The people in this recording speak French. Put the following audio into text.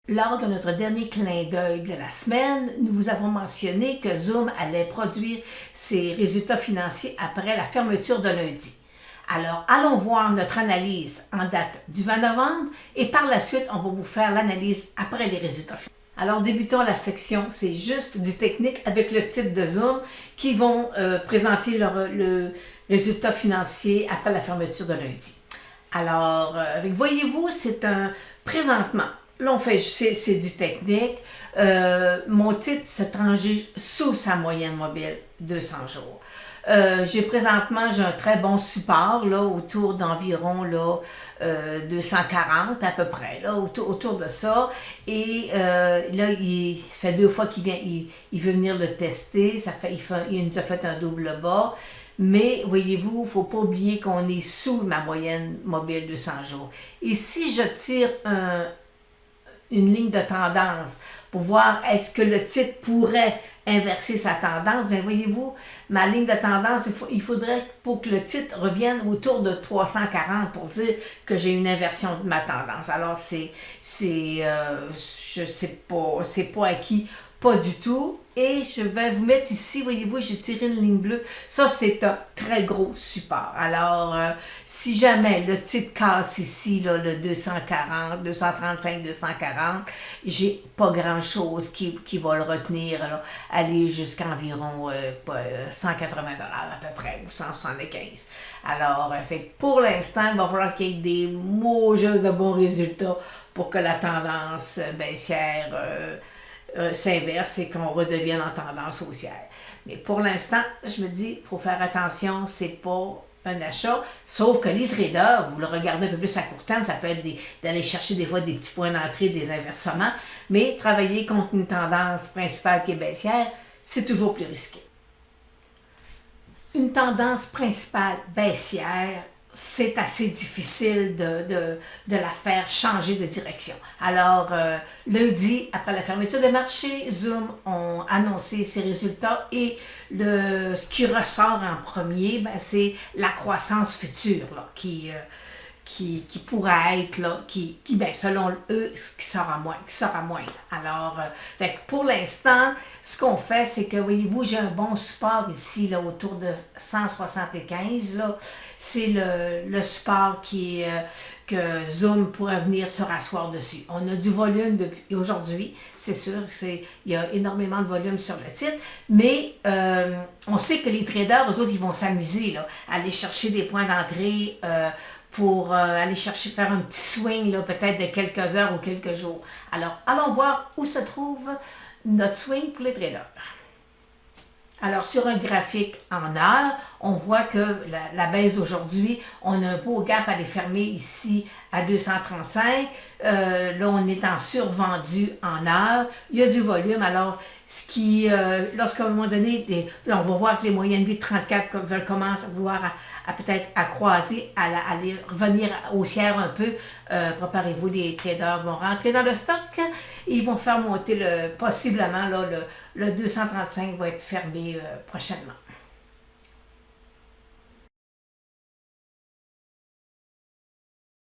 Lors de notre dernier clin d'œil de la semaine, nous vous avons mentionné que Zoom allait produire ses résultats financiers après la fermeture de lundi. Alors, allons voir notre analyse en date du 20 novembre et par la suite, on va vous faire l'analyse après les résultats financiers. Alors, débutons la section, c'est juste du technique avec le titre de Zoom qui vont présenter le résultat financier après la fermeture de lundi. Alors, voyez-vous, c'est un présentement. Là, c'est du technique. Mon titre se transige sous sa moyenne mobile 200 jours. Présentement, j'ai un très bon support, là, autour d'environ 240 à peu près, là, autour de ça. Et là, il fait 2 fois qu'il vient, il veut venir le tester. Il nous a fait un double bas. Mais voyez-vous, il ne faut pas oublier qu'on est sous ma moyenne mobile 200 jours. Et si je tire une ligne de tendance pour voir est-ce que le titre pourrait inverser sa tendance, bien voyez-vous, ma ligne de tendance, il faudrait pour que le titre revienne autour de 340 pour dire que j'ai une inversion de ma tendance. Alors, je sais pas, c'est pas acquis. Pas du tout. Et je vais vous mettre ici, voyez-vous, j'ai tiré une ligne bleue. Ça, c'est un très gros support. Alors, si jamais le titre casse ici, là, le 240, 235, 240, j'ai pas grand-chose qui va le retenir, là, aller jusqu'à environ 180 $ à peu près, ou 175. Alors, pour l'instant, il va falloir qu'il y ait des mots juste de bons résultats pour que la tendance baissière s'inverse et qu'on redevienne en tendance haussière. Mais pour l'instant, je me dis, il faut faire attention, c'est pas un achat, sauf que les traders, vous le regardez un peu plus à court terme, ça peut être d'aller chercher des fois des petits points d'entrée, des inversements, mais travailler contre une tendance principale qui est baissière, c'est toujours plus risqué. Une tendance principale baissière, c'est assez difficile de la faire changer de direction. Alors, lundi, après la fermeture des marchés, Zoom ont annoncé ses résultats et ce qui ressort en premier, c'est la croissance future là, qui pourrait être, là, selon eux, qui sera moindre. Alors, pour l'instant, ce qu'on fait, c'est que, voyez-vous, j'ai un bon support ici, là, autour de 175, là. C'est le support que Zoom pourrait venir se rasseoir dessus. On a du volume depuis aujourd'hui, c'est sûr, il y a énormément de volume sur le titre, mais on sait que les traders, eux autres, ils vont s'amuser, là, à aller chercher des points d'entrée, pour aller faire un petit swing, peut-être de quelques heures ou quelques jours. Alors, allons voir où se trouve notre swing pour les traders. Alors, sur un graphique en heure, on voit que la baisse d'aujourd'hui, on a un beau gap à aller fermer ici à 235. Là, on est en survendu en heure. Il y a du volume. Alors, lorsqu'à un moment donné, là, on va voir que les moyennes 8,34 commencent à vouloir peut-être à croiser, à aller revenir haussière un peu. Préparez-vous, les traders vont rentrer dans le stock. Ils vont faire monter possiblement, là, le 235 va être fermé prochainement.